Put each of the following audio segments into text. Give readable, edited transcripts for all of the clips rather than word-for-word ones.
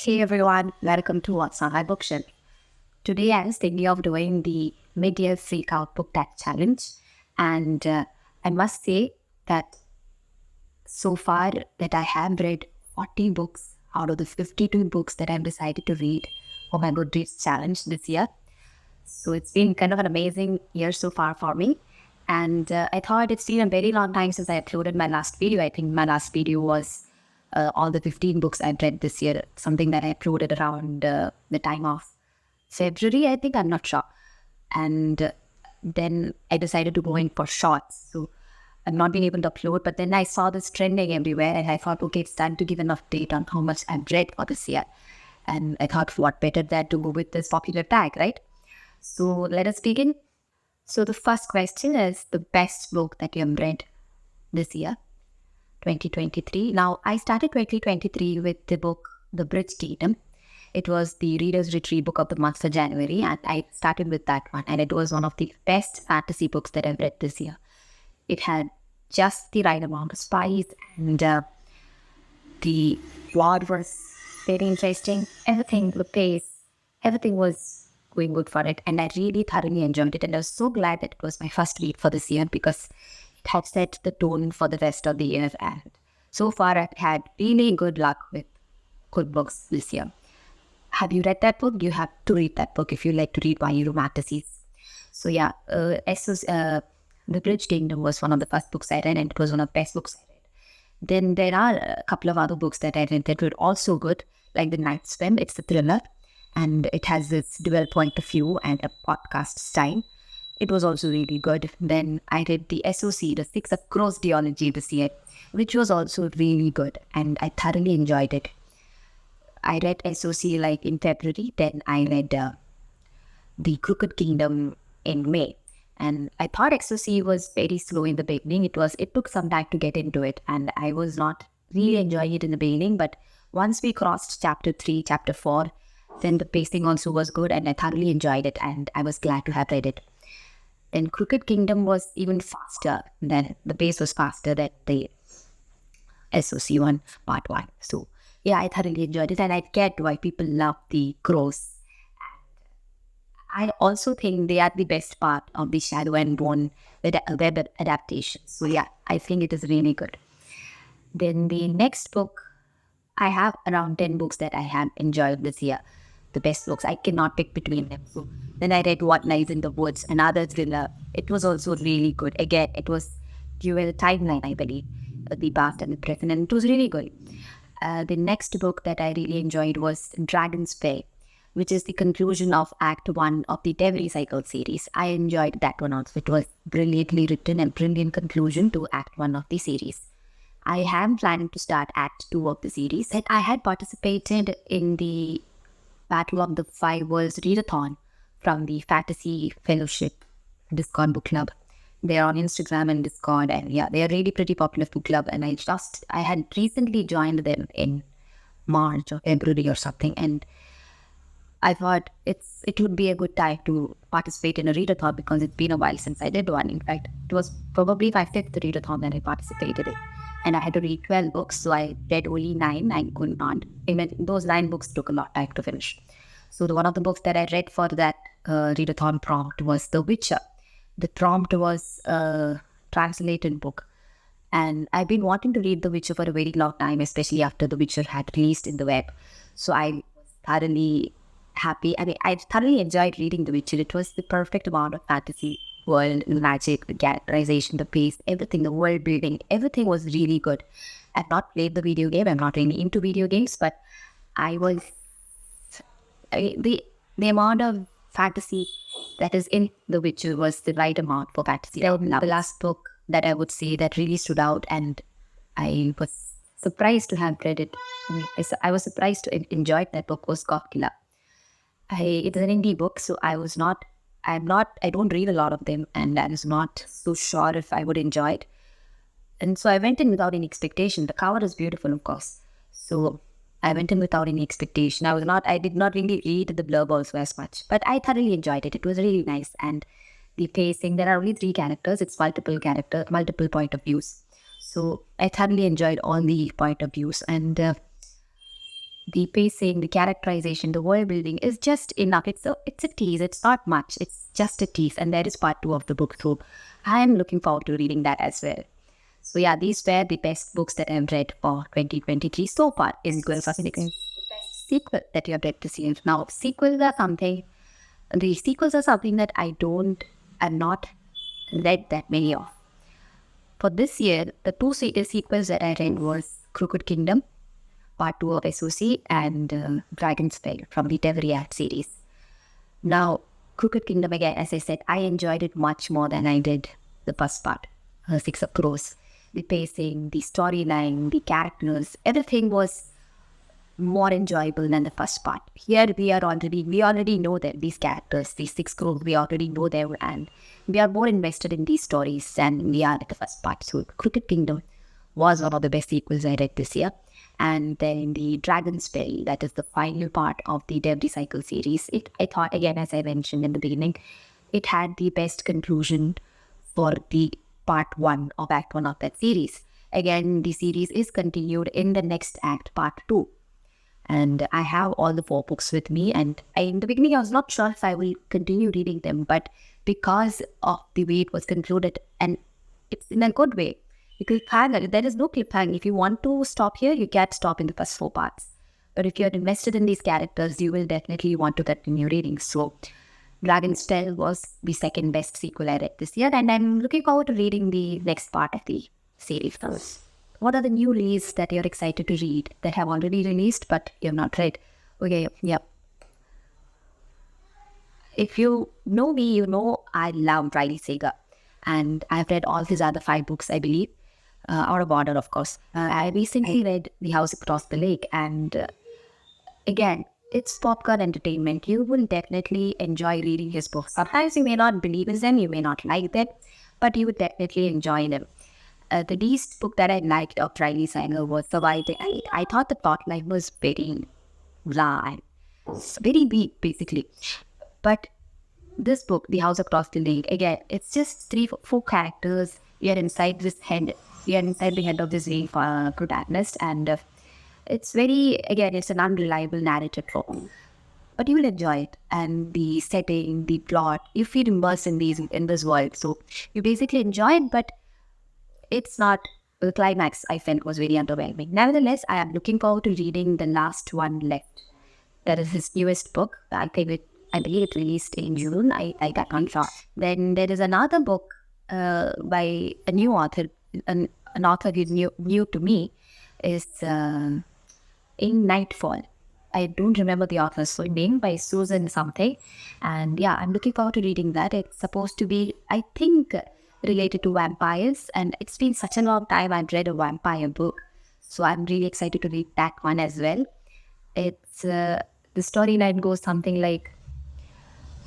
Hey everyone, welcome to What's on My Bookshelf. Today I was thinking of doing the mid-year freak out book tag challenge, and I must say that so far that I have read 40 books out of the 52 books that I've decided to read for my Goodreads challenge this year. So it's been kind of an amazing year so far for me. And I thought it's been a very long time since I uploaded my last video. I think my last video was all the 15 books I've read this year, something that I uploaded around the time of February, I think, I'm not sure. And then I decided to go in for shorts. So I've not been able to upload, but then I saw this trending everywhere and I thought, okay, it's time to give an update on how much I've read for this year. And I thought, what better than to go with this popular tag, right? So let us begin. So the first question is the best book that you have read this year, 2023. Now, I started 2023 with the book The Bridge Kingdom. It was the Reader's Retreat book of the month for January, and I started with that one. And it was one of the best fantasy books that I've read this year. It had just the right amount of spice, and the plot was very interesting. Everything, the pace, everything was going good for it, and I really thoroughly enjoyed it. And I was so glad that it was my first read for this year because it had set the tone for the rest of the year. And so far, I've had really good luck with good books this year. Have you read that book? You have to read that book if you like to read YA romanticities. So yeah, The Bridge Kingdom was one of the first books I read, and it was one of the best books I read. Then there are a couple of other books that I read that were also good, like The Night Swim. It's a thriller, and it has this dual point of view and a podcast style. It was also really good. Then I read the SOC, the Six of Crows Theology this year, which was also really good, and I thoroughly enjoyed it. I read SOC like in February, then I read The Crooked Kingdom in May. And I thought SOC was very slow in the beginning. It took some time to get into it, and I was not really enjoying it in the beginning. But once we crossed chapter 3, chapter 4, then the pacing also was good, and I thoroughly enjoyed it, and I was glad to have read it. Then Crooked Kingdom was even faster. Then the pace was faster than the SOC one, part 1. So yeah, I thoroughly enjoyed it, and I get why people love the crows. I also think they are the best part of the Shadow and Bone web adaptation. So yeah, I think it is really good. Then the next book, I have around 10 books that I have enjoyed this year. The best books. I cannot pick between them. So then I read What Lies in the Woods, another thriller. It was also really good. Again, it was dual timeline, I believe, the past and the present, and it was really good. The next book that I really enjoyed was Dragon's Way, which is the conclusion of Act 1 of the Devry Cycle series. I enjoyed that one also. It was brilliantly written and brilliant conclusion to Act 1 of the series. I am planning to start Act 2 of the series. And I had participated in the Battle of the Five Worlds Readathon from the Fantasy Fellowship Discord book club. They're on Instagram and Discord, and yeah, they are really pretty popular book club. And I had recently joined them in March or February or something, and I thought it would be a good time to participate in a readathon because it's been a while since I did one. In fact, it was probably my 5th readathon that I participated in, and I had to read 12 books, so I read only 9. I could not. Even those 9 books took a lot of time to finish. So one of the books that I read for that readathon prompt was The Witcher. The prompt was a translated book, and I've been wanting to read The Witcher for a very long time, especially after The Witcher had released in the web. So I was thoroughly happy. I mean, I thoroughly enjoyed reading The Witcher. It was the perfect amount of fantasy world, the magic, the characterization, the pace, everything, the world building, everything was really good. I've not played the video game. I'm not really into video games, but the amount of fantasy that is in The Witcher was the right amount for fantasy. The last book that I would say that really stood out, and I was surprised to have read it. I was surprised to enjoy that book was God Killer. It's an indie book, so I don't read a lot of them, and I was not so sure if I would enjoy it. And so I went in without any expectation. The cover is beautiful, of course. So I went in without any expectation. I did not really read the blurb also as much, but I thoroughly enjoyed it. It was really nice. And the pacing, there are only 3 characters. It's multiple point of views. So I thoroughly enjoyed all the point of views. And the pacing, the characterization, the world building is just enough. It's a tease. It's not much. It's just a tease. And there is part 2 of the book. So I'm looking forward to reading that as well. So yeah, these were the best books that I've read for 2023 so far in Girls of Silicon. The best sequel that you have read this year. Now, the sequels are something that I've not read that many of. For this year, the two sequels that I read was Crooked Kingdom, Part 2 of SOC, and Dragon's Spell from the Devriat series. Now, Crooked Kingdom, again, as I said, I enjoyed it much more than I did the first part, Six of Crows. The pacing, the storyline, the characters, everything was more enjoyable than the first part. Here we already know them, these characters, these 6 crows, we already know them, and we are more invested in these stories than we are in the first part. So Crooked Kingdom was one of the best sequels I read this year. And then the Dragon's Spell, that is the final part of the Devri Cycle series. I thought, again, as I mentioned in the beginning, it had the best conclusion for the part 1 of Act 1 of that series. Again, the series is continued in the next act, part 2. And I have all the 4 books with me. And in the beginning, I was not sure if I will continue reading them. But because of the way it was concluded, and it's in a good way, the cliffhanger, there is no cliffhanger. If you want to stop here, you can't stop in the first 4 parts. But if you're invested in these characters, you will definitely want to continue reading. So Dragon's Spell was the second best sequel I read this year. And I'm looking forward to reading the next part of the series. What are the new releases that you're excited to read that have already released but you have not read? Okay, yeah. If you know me, you know I love Riley Sager. And I've read all his other 5 books, I believe. Out of order, of course. I recently read The House Across the Lake. And again, it's popcorn entertainment. You will definitely enjoy reading his books. Sometimes you may not believe in them, you may not like them, but you would definitely enjoy them. The least book that I liked of Riley Sager was Surviving. I thought the plotline was very blah, very weak, basically. But this book, The House Across the Lake, again, it's just 4 characters. You're inside the head of this protagonist, and it's it's an unreliable narrative form. But you will enjoy it, and the setting, the plot, you feel immersed in this world. So you basically enjoy it, but it's not, the climax I felt was very underwhelming. Nevertheless, I am looking forward to reading the last one left. That is his newest book. I believe it released in June. I got on shot. Then there is another book by a new author, an author who's new to me, is In Nightfall. I don't remember the author's name, by Susan something. And yeah, I'm looking forward to reading that. It's supposed to be, I think, related to vampires. And it's been such a long time I've read a vampire book. So I'm really excited to read that one as well. It's, the storyline goes something like,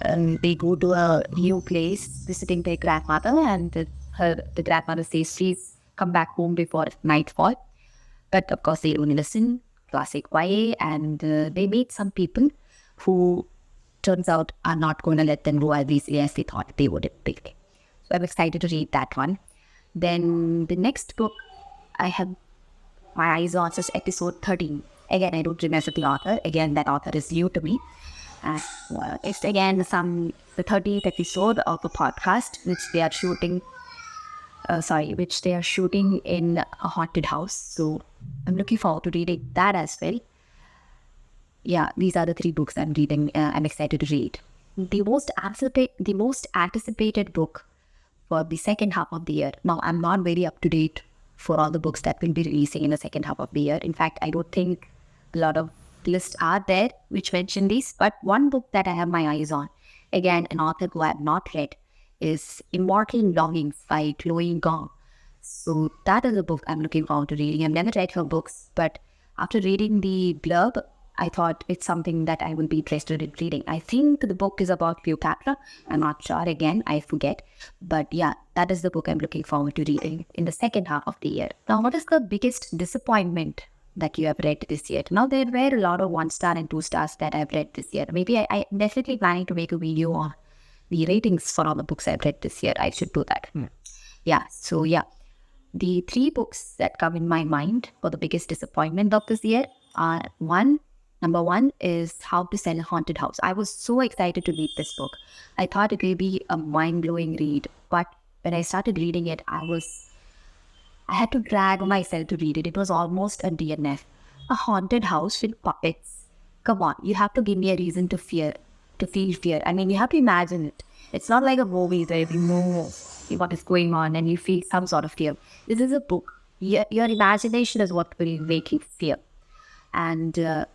they go to a new place visiting their grandmother, and the grandmother says please come back home before nightfall. But of course they don't listen, classic YA, and they meet some people who turns out are not going to let them go as easily as they thought they would. So I'm excited to read that one. Then the next book I have my eyes on is episode 13. Again, I don't remember the author. Again, that author is new to me. It's again the 30th episode of a podcast which they are shooting in a haunted house. So I'm looking forward to reading that as well. Yeah, these are the 3 books I'm reading. I'm excited to read. The most anticipated book for the second half of the year. Now, I'm not very up to date for all the books that will be releasing in the second half of the year. In fact, I don't think a lot of lists are there which mention these, but one book that I have my eyes on, again, an author who I have not read, is Immortal Longings by Chloe Gong. So that is a book I'm looking forward to reading. I've never read her books, but after reading the blurb, I thought it's something that I will be interested in reading. I think the book is about Cleopatra. I'm not sure, again, I forget. But yeah, that is the book I'm looking forward to reading in the second half of the year. Now, what is the biggest disappointment that you have read this year? Now, there were a lot of 1-star and 2-stars that I've read this year. Maybe I'm definitely planning to make a video on the ratings for all the books I've read this year. I should do that. The 3 books that come in my mind for the biggest disappointment of this year are: 1, Number one is How to Sell a Haunted House. I was so excited to read this book. I thought it would be a mind-blowing read, but when I started reading it, I had to drag myself to read it. It was almost a DNF. A haunted house with puppets. Come on, you have to give me a reason to feel fear. I mean, you have to imagine it. It's not like a movie where you know what is going on and you feel some sort of fear. This is a book. Your imagination is what will make you fear. And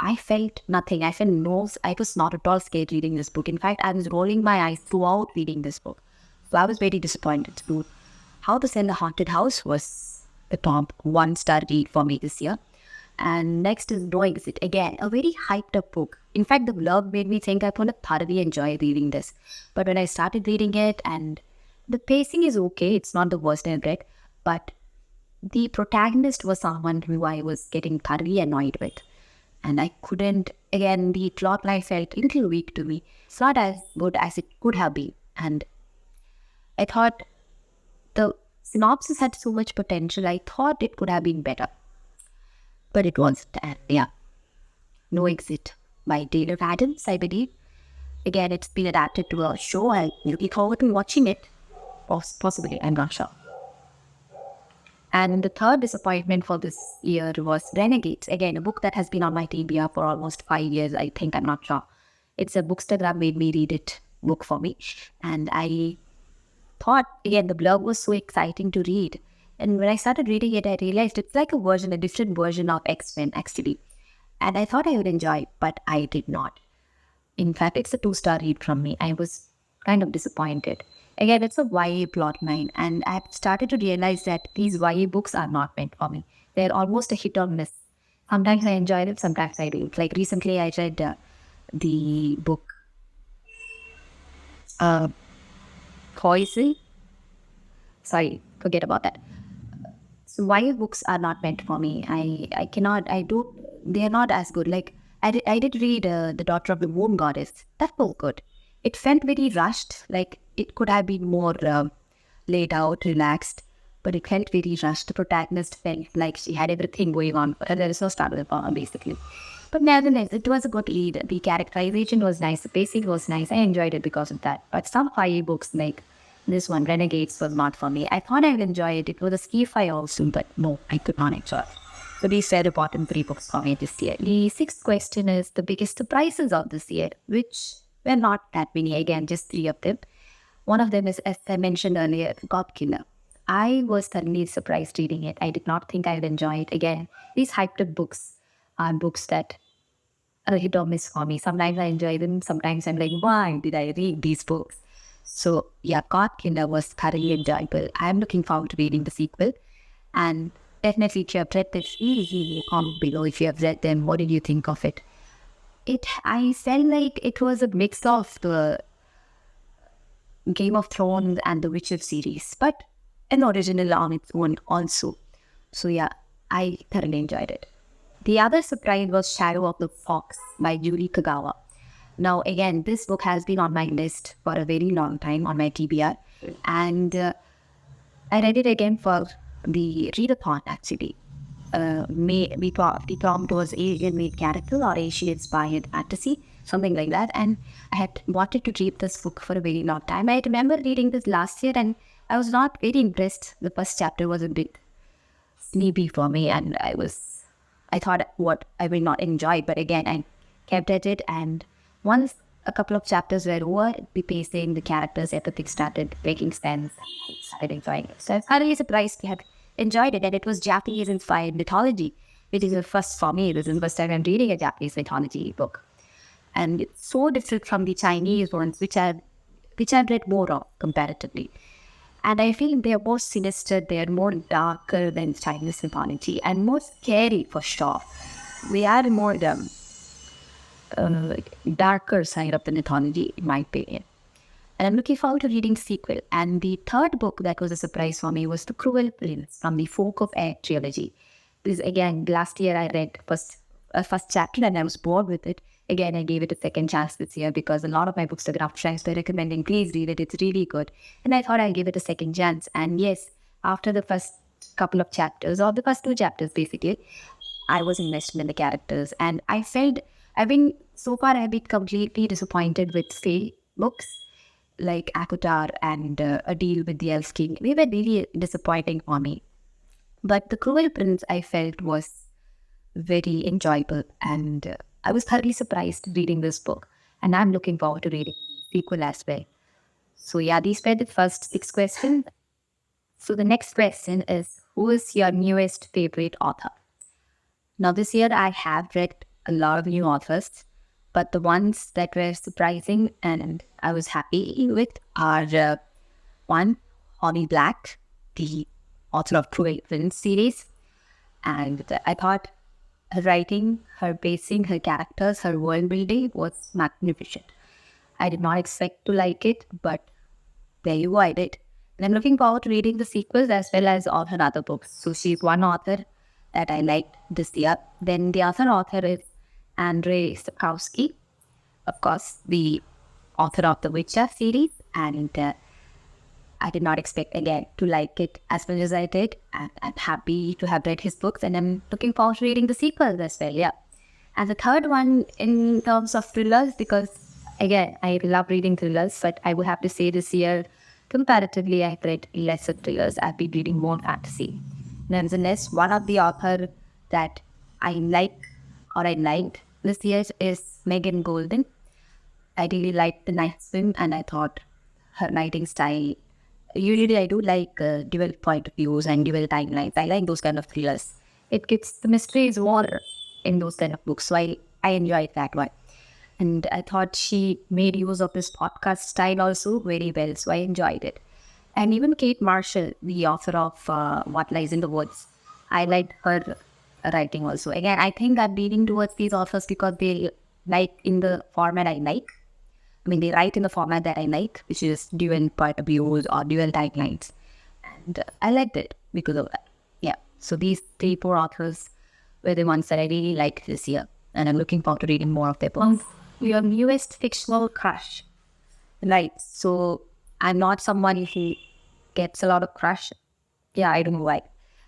I felt nothing. I felt no, I was not at all scared reading this book. In fact, I was rolling my eyes throughout reading this book. So I was very disappointed. So How to Sell a Haunted House was the top one-star read for me this year. And next is No Exit. Again, a very hyped up book. In fact, the blurb made me think I would thoroughly enjoy reading this. But when I started reading it, and the pacing is okay, it's not the worst I've read, but the protagonist was someone who I was getting thoroughly annoyed with. And I couldn't, again, the plot line felt a little weak to me. It's not as good as it could have been. And I thought the synopsis had so much potential. I thought it could have been better. But it wasn't. And yeah, No Exit by Taylor Adams, I believe. Again, it's been adapted to a show. I'm looking forward to watching it. Possibly, I'm not sure. And the third disappointment for this year was Renegades. Again, a book that has been on my TBR for almost 5 years, I think. I'm not sure. It's a Bookstagram made me read it book for me. And I thought, again, the blurb was so exciting to read. And when I started reading it, I realized it's like a different version of X-Men, actually. And I thought I would enjoy it, but I did not. In fact, it's a 2-star read from me. I was kind of disappointed. Again, it's a YA plot line, and I've started to realize that these YA books are not meant for me. They're almost a hit or miss. Sometimes I enjoy them, sometimes I don't. Like recently, I read the book Poison. Sorry, forget about that. So YA books are not meant for me. They're not as good. Like, I did read The Daughter of the Moon Goddess. That was good. It felt very rushed. Like, it could have been more laid out, relaxed. But it felt very rushed. The protagonist felt like she had everything going on. There is no start of the poem, basically. But nevertheless, it was a good read. The characterization was nice. The pacing was nice. I enjoyed it because of that. But some YA books, like this one, Renegades, was not for me. I thought I would enjoy it. It was a sci-fi also, but no, I could not enjoy it. So these were the bottom 3 books for me this year. The 6th question is the biggest surprises of this year, which were not that many. Again, just 3 of them. One of them is, as I mentioned earlier, God Killer. I was thoroughly surprised reading it. I did not think I would enjoy it. Again, these hyped up books are books that are a hit or miss for me. Sometimes I enjoy them. Sometimes I'm like, why did I read these books? So yeah, God Killer was thoroughly enjoyable. I'm looking forward to reading the sequel. And definitely, if you have read this, please comment below if you have read them. What did you think of it? I felt like it was a mix of the Game of Thrones and the Witcher series, but an original on its own also. So yeah, I thoroughly enjoyed it. The other surprise was Shadow of the Fox by Julie Kagawa. Now again, this book has been on my list for a very long time on my TBR, and I read it again for the readathon actually. The prompt was Asian made character or Asian inspired fantasy, something like that. And I had wanted to read this book for a very long time. I remember reading this last year and I was not very impressed. The first chapter was a bit sleepy for me, and I thought what I will not enjoy, but again I kept at it, and once a couple of chapters were over, the pacing, the characters, everything started making sense. I started enjoying it. So I was thoroughly surprised to have enjoyed it, and it was Japanese inspired mythology, which is a first for me. This is the first time I'm reading a Japanese mythology book, and it's so different from the Chinese ones, which I've read more of comparatively. And I feel they are more sinister, they are more darker than Chinese mythology, and more scary for sure. They are more darker side of the mythology, in my opinion. And I'm looking forward to reading the sequel. And the third book that was a surprise for me was The Cruel Prince from the Folk of Air trilogy. This again, last year I read first chapter and I was bored with it. Again, I gave it a second chance this year because a lot of my Bookstagram friends were recommending, please read it, it's really good. And I thought I'll give it a second chance. And yes, after the first couple of chapters, or the first 2 chapters basically, I was invested in the characters, and I've been completely disappointed with Fae books like Akutar and A Deal with the Elf King. They were really disappointing for me. But The Cruel Prince, I felt, was very enjoyable, and I was thoroughly surprised reading this book. And I'm looking forward to reading the sequel as well. So, yeah, these were the first 6 questions. So, the next question is, who is your newest favorite author? Now, this year I have read a lot of new authors, but the ones that were surprising and I was happy with are one, Holly Black, the author of Cruel Prince series. And I thought her writing, her pacing, her characters, her world building was magnificent. I did not expect to like it, but there you go, I did. And I'm looking forward to reading the sequels as well as all her other books. So she's one author that I liked this year. Then the other author is Andrzej Sapkowski, of course, the author of the Witcher series. And I did not expect again to like it as much as I did. And I'm happy to have read his books, and I'm looking forward to reading the sequels as well. Yeah. And the third one in terms of thrillers, because again, I love reading thrillers, but I would have to say this year, comparatively, I've read lesser thrillers. I've been reading more fantasy. Nonetheless, one of the author that I like or I liked this year is Megan Golden. I really liked The Night Swim, and I thought her writing style. Usually, I do like dual point of views and dual timelines. I like those kind of thrillers. It gets the mysteries more in those kind of books, so I enjoyed that one. And I thought she made use of this podcast style also very well, so I enjoyed it. And even Kate Marshall, the author of What Lies in the Woods, I liked her writing also. Again, I think I'm leaning towards these authors because they like in the format I like. I mean, they write in the format that I like, which is dual point of views or dual timelines. And I liked it because of that. Yeah. So these 3, 4 authors were the ones that I really liked this year. And I'm looking forward to reading more of their books. Your newest fictional crush. Right. So I'm not someone who gets a lot of crush. Yeah, I don't know why.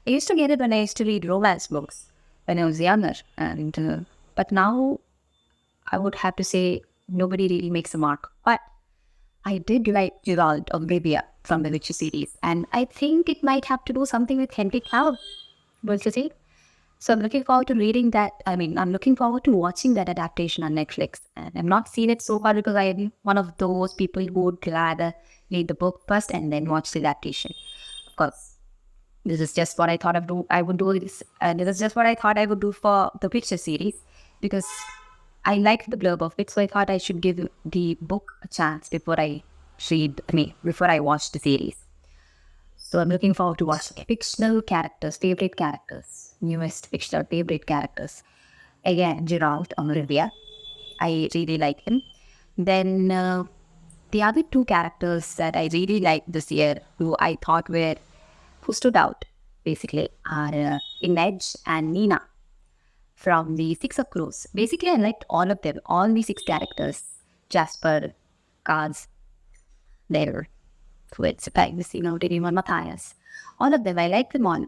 I used to get it when I used to read romance books when I was younger. And but now I would have to say nobody really makes a mark. But I did like Gerald of Rivia from the Witcher series. And I think it might have to do something with Henry Cavill. What you say? So I'm looking forward to reading that. I mean, I'm looking forward to watching that adaptation on Netflix. And I've not seen it so far because I am one of those people who would rather read the book first and then watch the adaptation. Of course, this is just what I thought I would do this. And this is just what I thought I would do for the Witcher series because I liked the blurb of it. So I thought I should give the book a chance before before I watch the series. So I'm looking forward to watching fictional characters, favorite characters, newest fictional favorite characters. Again, Gerald on Rivia. I really like him. Then the other 2 characters that I really liked this year, who stood out basically, are Inej and Nina from the Six of Crows. Basically, I liked all of them, all the 6 characters. Jasper, Kaz, there. With Diriman Matthias. All of them, I like them all,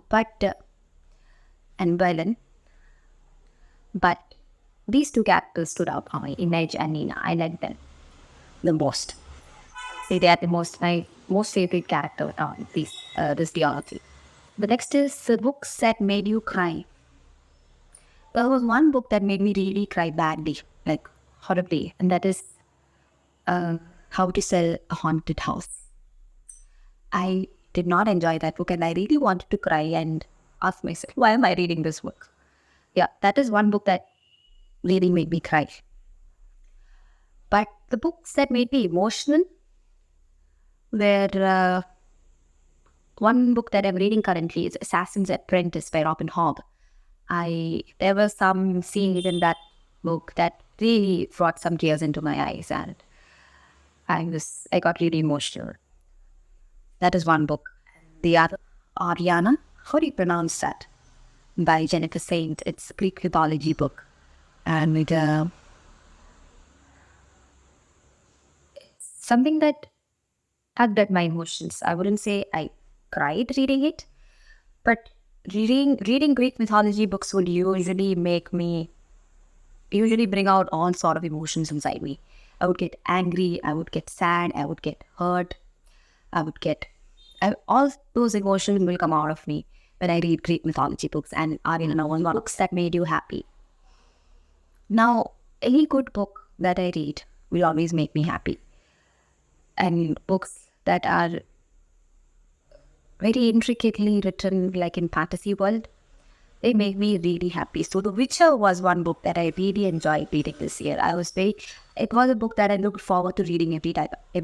and Belen. But these 2 characters stood out for me, Inej and Nina. I like them the most. They are my most favorite character on this duology. The next is the books that made you cry. There was one book that made me really cry badly, like horribly, and that is How to Sell a Haunted House. I did not enjoy that book and I really wanted to cry and ask myself, why am I reading this book? Yeah, that is one book that really made me cry. But the books that made me emotional were one book that I'm reading currently is Assassin's Apprentice by Robin Hobb. There were some scenes in that book that really brought some tears into my eyes and I got really emotional. That is one book. The other, Ariana, how do you pronounce that? By Jennifer Saint. It's a Greek mythology book. And it's something that tugged at my emotions. I wouldn't say I cried reading it, but reading Greek mythology books would usually bring out all sort of emotions inside me. I would get angry, I would get sad, I would get hurt, I would get all those emotions will come out of me when I read Greek mythology books and Aryan novel books that made you happy. Now, any good book that I read will always make me happy. And books that are very intricately written, like in fantasy world, they make me really happy. So The Witcher was one book that I really enjoyed reading this year. It was a book that I looked forward to reading every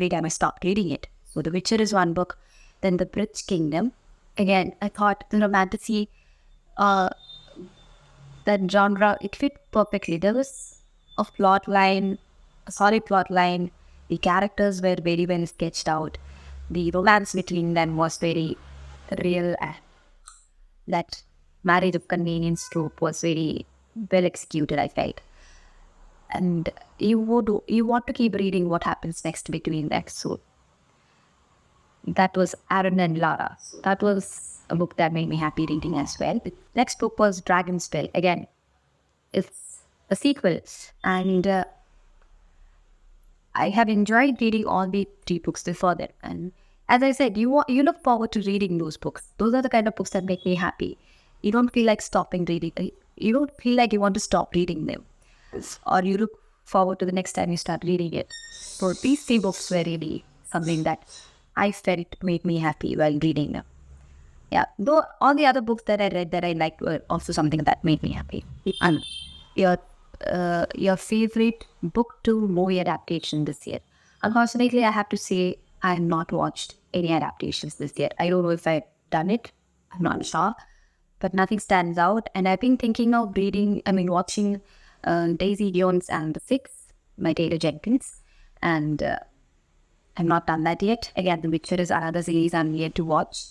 time I stopped reading it. So The Witcher is one book. Then The Bridge Kingdom. Again, I thought the romantasy, that genre, it fit perfectly. There was a solid plot line. The characters were very well sketched out. The romance between them was very real. That marriage of convenience trope was very well executed, I felt. And you want to keep reading what happens next between them. So that was Aaron and Lara. That was a book that made me happy reading as well. The next book was Dragon's Spell. Again, it's a sequel. And I have enjoyed reading all the 3 books before that. And as I said, you look forward to reading those books. Those are the kind of books that make me happy. You don't feel like stopping reading. You don't feel like you want to stop reading them. Or you look forward to the next time you start reading it. So these 3 books were really something that I felt made me happy while reading them. Yeah, though all the other books that I read that I liked were also something that made me happy. And your favorite book to movie adaptation this year? Unfortunately, I have to say I have not watched any adaptations this year. I don't know if I've done it. I'm not sure. But nothing stands out. And I've been thinking of watching Daisy Jones and the Six by Taylor Jenkins. And I've not done that yet. Again, The Witcher is another series I'm yet to watch.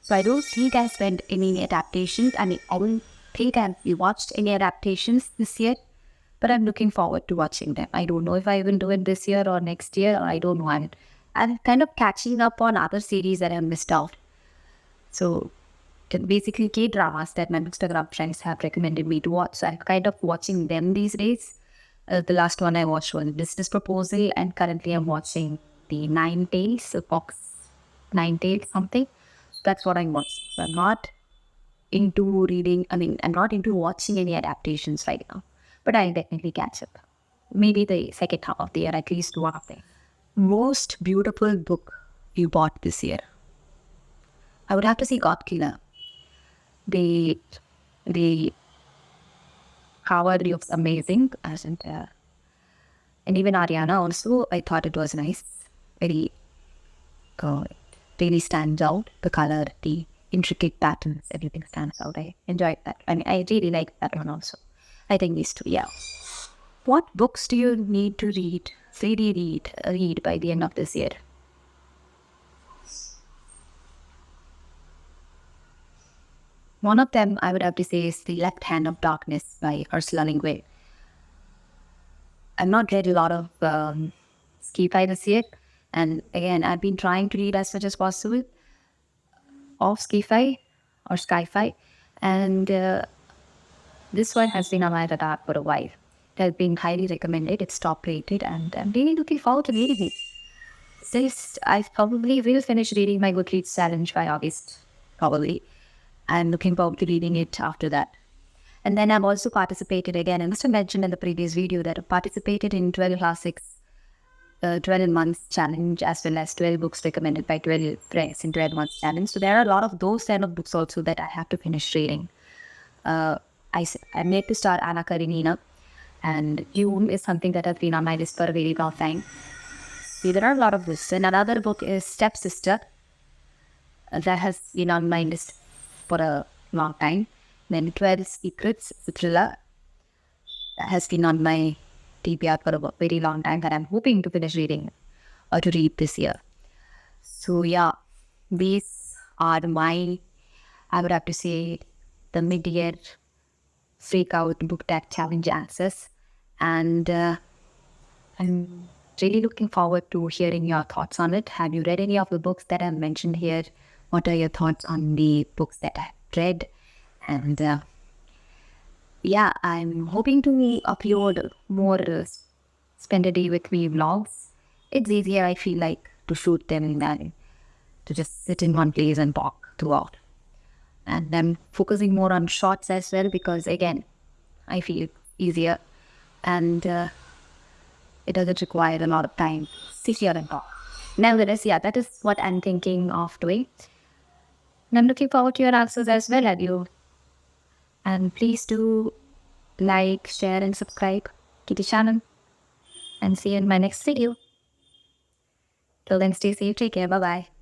So I don't think I spent any adaptations. I don't think I've watched any adaptations this year. But I'm looking forward to watching them. I don't know if I will do it this year or next year. Or I don't know. I'm kind of catching up on other series that I've missed out. So basically K-dramas that my Instagram friends have recommended me to watch. So I'm kind of watching them these days. The last one I watched was Business Proposal, and currently I'm watching the Nine Tails, Fox Nine Tails something. That's what I'm watching. So I'm not into I'm not into watching any adaptations right now. But I'll definitely catch up. Maybe the second half of the year, at least one of them. Most beautiful book you bought this year? I would have to say God Killer. The cover looks amazing, and even Ariana also, I thought it was nice. Very really stands out. The color, the intricate patterns, everything stands out. I enjoyed that. I really like that one also. I think these 2, yeah. What books do you need to read by the end of this year? One of them I would have to say is The Left Hand of Darkness by Ursula Le Guin. I've not read a lot of sci-fi this year. And again, I've been trying to read as much as possible of sci-fi. And this one has been on my radar for a while. It has been highly recommended. It's top rated, and I'm really looking forward to reading it. Since I probably will finish reading my Goodreads challenge by August, probably. I'm looking forward to reading it after that. And then I've also participated again. I must have mentioned in the previous video that I participated in 12 Classics 12 months challenge, as well as 12 books recommended by 12 friends in 12 months challenge. So there are a lot of those kind of books also that I have to finish reading. I'm yet to start Anna Karenina, and June is something that has been on my list for a very long time. See, there are a lot of books. And another book is Stepsister. That has been on my list for a long time. Then 12 Secrets, the thriller. That has been on my TBR for a very long time that I'm hoping to finish reading or to read this year. So yeah, these are I would have to say, the mid-year Freak Out Book Tag Challenge answers. And I'm really looking forward to hearing your thoughts on it. Have you read any of the books that I've mentioned here? What are your thoughts on the books that I've read? And yeah, I'm hoping to upload more spend a day with me vlogs. It's easier, I feel like, to shoot them than to just sit in one place and talk throughout. And I'm focusing more on shorts as well because, again, I feel easier and it doesn't require a lot of time. Sit here and talk. Nevertheless, yeah, that is what I'm thinking of doing. And I'm looking forward to your answers as well, and you. And please do like, share, and subscribe to the channel. And see you in my next video. Till then, stay safe. Take care. Bye bye.